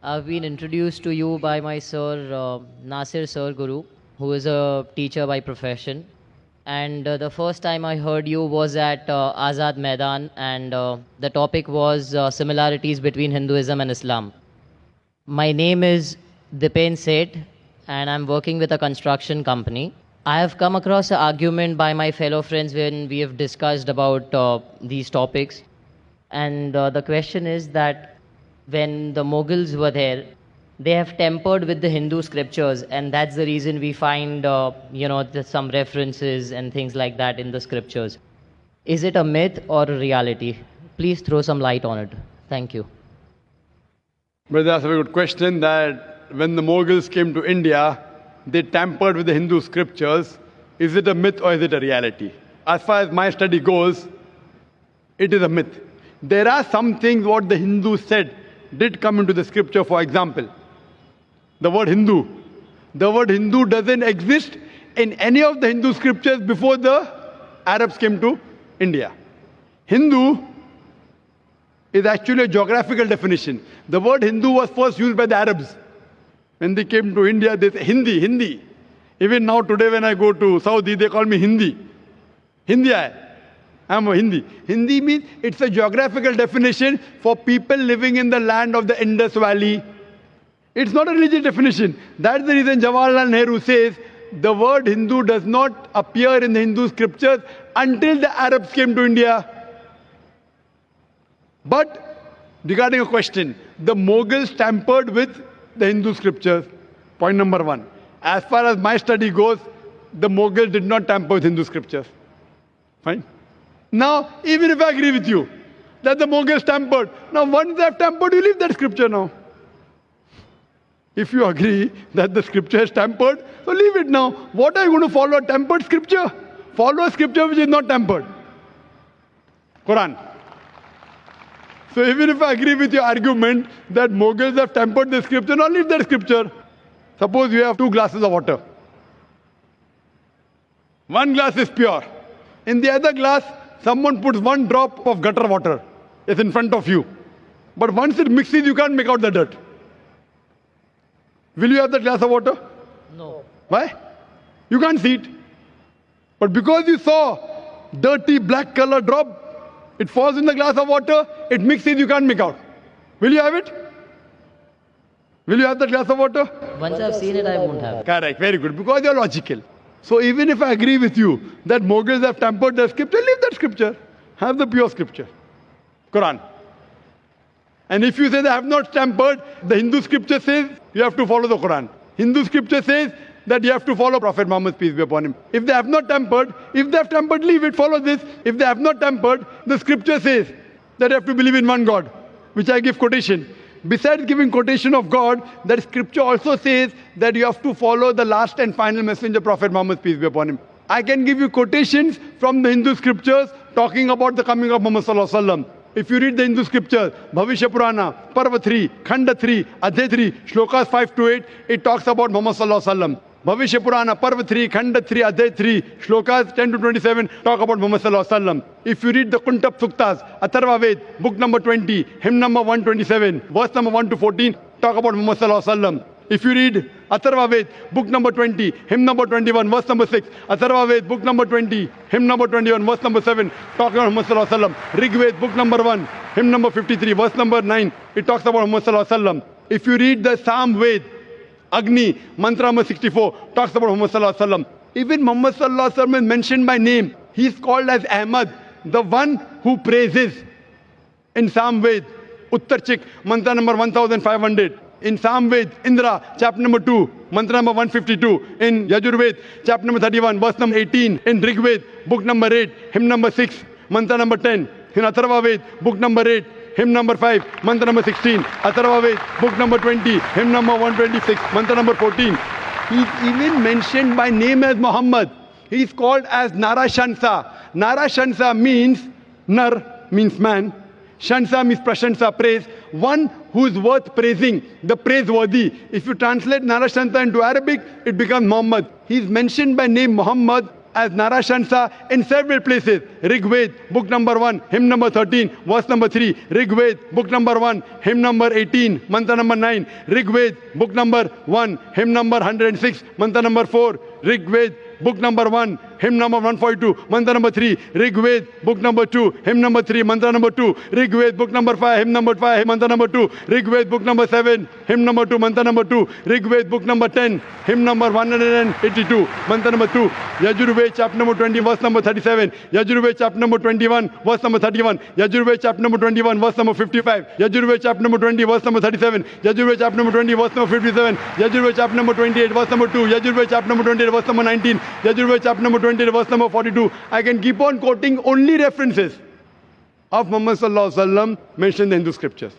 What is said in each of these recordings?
I've been introduced to you by my sir, Nasir Sir Guru, who is a teacher by profession. And the first time I heard you was at Azad Maidan, and the topic was similarities between Hinduism and Islam. My name is Dipen Seth, and I'm working with a construction company. I have come across an argument by my fellow friends when we have discussed about these topics. And the question is that when the Mughals were there, they have tempered with the Hindu scriptures, and that's the reason we find, some references and things like that in the scriptures. Is it a myth or a reality? Please throw some light on it. Thank you. Brother, that's a very good question. That when the Mughals came to India, they tampered with the Hindu scriptures. Is it a myth or is it a reality? As far as my study goes, it is a myth. There are some things what the Hindus said did come into the scripture. For example, the word Hindu. The word Hindu doesn't exist in any of the Hindu scriptures before the Arabs came to India. Hindu is actually a geographical definition. The word Hindu was first used by the Arabs. When they came to India, they said Hindi, Hindi. Even now today when I go to Saudi, they call me Hindi. Hindi hai. I'm a Hindi. Hindi means it's a geographical definition for people living in the land of the Indus Valley. It's not a religious definition. That's the reason Jawaharlal Nehru says the word Hindu does not appear in the Hindu scriptures until the Arabs came to India. But regarding a question, the Mughals tampered with the Hindu scriptures. Point number one. As far as my study goes, the Mughals did not tamper with Hindu scriptures. Fine. Now, even if I agree with you that the Mughals tampered, now once they have tampered, you leave that scripture now. If you agree that the scripture has tampered, so leave it now. What are you going to follow? A tampered scripture? Follow a scripture which is not tampered. Quran. So even if I agree with your argument that Mughals have tampered the scripture, now leave that scripture. Suppose you have 2 glasses of water. One glass is pure. In the other glass, someone puts 1 drop of gutter water. It's in front of you. But once it mixes, you can't make out the dirt. Will you have that glass of water? No. Why? You can't see it. But because you saw dirty black color drop, it falls in the glass of water, it mixes, you can't make out. Will you have it? Will you have that glass of water? Once I've seen it, I won't have it. Correct, very good, because you're logical. So even if I agree with you that Mughals have tampered the scripture, leave that scripture. Have the pure scripture. Quran. And if you say they have not tampered, the Hindu scripture says you have to follow the Quran. Hindu scripture says that you have to follow Prophet Muhammad, peace be upon him. If they have not tampered, leave it, follow this. If they have not tampered, the scripture says that you have to believe in one God, which I give quotation. Besides giving quotation of God, that scripture also says that you have to follow the last and final messenger, Prophet Muhammad, peace be upon him. I can give you quotations from the Hindu scriptures talking about the coming of Muhammad sallallahu alaihi wasallam. If you read the Hindu scriptures, Bhavishya Purana, Parva 3, Khanda 3, Adhyay 3, Shlokas 5 to 8, it talks about Muhammad sallallahu alaihi wasallam. Bhavishya Purana, Parva 3, Khanda 3, Adhyay 3, Shlokas 10 to 27 talk about Muhammad sallallahu alaihi wasallam. If you read the Kuntap Suktas, Atharva Ved, book number 20, hymn number 127, verse number 1 to 14, talk about Muhammad sallallahu alaihi wasallam. If you read Atharva Ved, book number 20, hymn number 21, verse number 6, Atharva Ved, book number 20, hymn number 21, verse number 7, talking about Muhammad sallallahu alaihi wasallam. Rig Ved, book number 1, hymn number 53, verse number 9, it talks about Muhammad sallallahu alaihi wasallam. If you read the Sam Ved, Agni, mantra number 64, talks about Muhammad sallallahu alaihi wasallam. Even Muhammad sallallahu alaihi wasallam is mentioned by name. He is called as Ahmad, the one who praises. In Sam Ved, Uttar Chik, mantra number 1500. In Sam Ved, Indra, chapter number 2, mantra number 152. In Yajur Ved, chapter number 31, verse number 18. In Rig Ved, book number 8, hymn number 6, mantra number 10. In Atharva Ved, book number 8, hymn number 5, mantra number 16. Atharva Ved, book number 20, hymn number 126, mantra number 14. He is even mentioned by name as Muhammad. He is called as Nara Shansa. Nara Shansa means, Nar means man. Shansa means prashansa, praise. One who is worth praising, the praiseworthy. If you translate Nara Shansa into Arabic, it becomes Muhammad. He is mentioned by name Muhammad as Narashansa in several places. Rig Ved, book number 1, hymn number 13, verse number 3. Rig Ved, book number 1, hymn number 18, mantra number 9. Rig Ved, book number 1, hymn number 106, mantra number 4. Rig Ved, book number 1, hymn number 142, mantra number 3. Rig Ved, book number 2, hymn number 3, mantra number 2. Rig Ved, book number 5, hymn number 5, mantra number 2. Rig Ved, book number 7, hymn number 2, mantra number 2. Rig Ved, book number 10, hymn number 182, mantra number 2. Yajur Ved, chapter number 20, verse number 37. Yajur Ved, chapter number 21, verse number 31. Yajur Ved, chapter number 21, verse number 55. Yajur Ved, chapter number 20, verse number 37. Yajur Ved, chapter number 20, verse number 57. Yajur Ved, chapter number 28, verse number 2. Yajur Ved, chapter number 28, verse number 19. Yajur Ved, chapter number 20, verse number 42. I can keep on quoting only references of Muhammad sallallahu alaihi wasallam mentioned in the Hindu scriptures.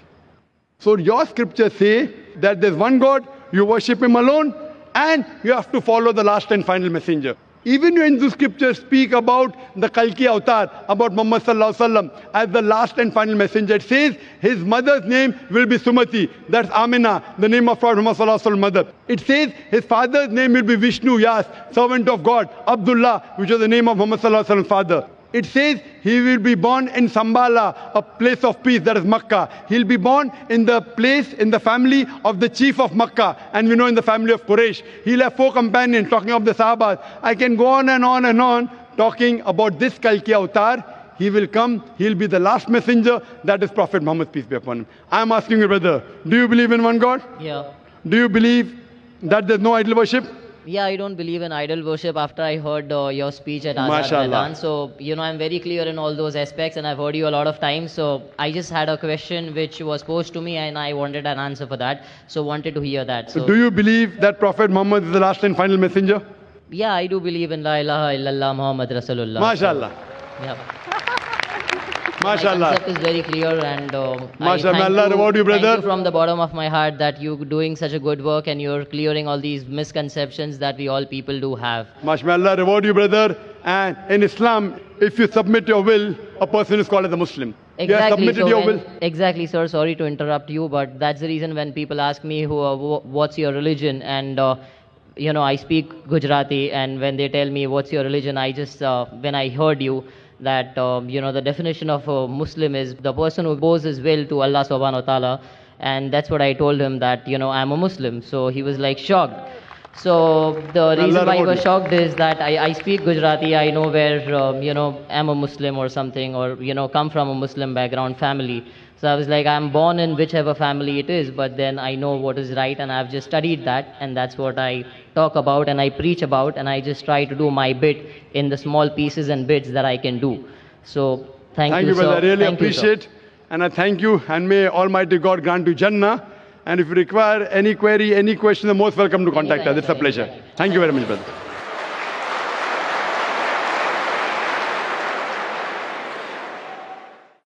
So your scriptures say that there's one God, you worship him alone, and you have to follow the last and final messenger. Even your Hindu scriptures speak about the Kalki avatar, about Muhammad sallallahu alaihi wasallam as the last and final messenger. It says his mother's name will be Sumati. That's Amina, the name of Prophet Muhammad sallallahu alaihi wasallam mother. It says his father's name will be Vishnu, Yas, servant of God, Abdullah, which is the name of Muhammad sallallahu alaihi wasallam's father. It says he will be born in Sambala, a place of peace, that is Makkah. He'll be born in the place, in the family of the chief of Makkah. And we know in the family of Quraysh. He'll have 4 companions, talking of the Sahabas. I can go on and on and on, talking about this Kalki avatar. He will come, he'll be the last messenger, that is Prophet Muhammad, peace be upon him. I'm asking you, brother, do you believe in one God? Yeah. Do you believe that there's no idol worship? Yeah, I don't believe in idol worship after I heard your speech at Azad Mashallah. Maidan. So, I'm very clear in all those aspects and I've heard you a lot of times. So, I just had a question which was posed to me and I wanted an answer for that. So, wanted to hear that. So do you believe that Prophet Muhammad is the last and final messenger? Yeah, I do believe in La ilaha illallah Muhammad Rasulullah. Mashallah. So, yeah. My Mashallah. concept is very clear and Mashallah. I Allah reward you, brother. thank you from the bottom of my heart that you're doing such a good work and you're clearing all these misconceptions that we all people do have. Mashallah, reward you, brother. And in Islam, if you submit your will, a person is called as a Muslim. You have Exactly. submitted your will. Exactly, sir. Sorry to interrupt you, but that's the reason when people ask me what's your religion, and I speak Gujarati, and when they tell me what's your religion, I just when I heard you that the definition of a Muslim is the person who bows his will to Allah subhanahu wa ta'ala, and that's what I told him, that I'm a Muslim. So he was like shocked. So the reason why I was shocked is that I speak Gujarati. I know where I'm a Muslim or something, or come from a Muslim background family. So I was like, I'm born in whichever family it is, but then I know what is right, and I've just studied that, and that's what I talk about and I preach about, and I just try to do my bit in the small pieces and bits that I can do. So thank you, sir. Brother. I really Thank you, sir. appreciate, and I thank you, and may Almighty God grant you Jannah. And if you require any query, any question, you're most welcome to contact us. It's a pleasure. Thank you very much, brother.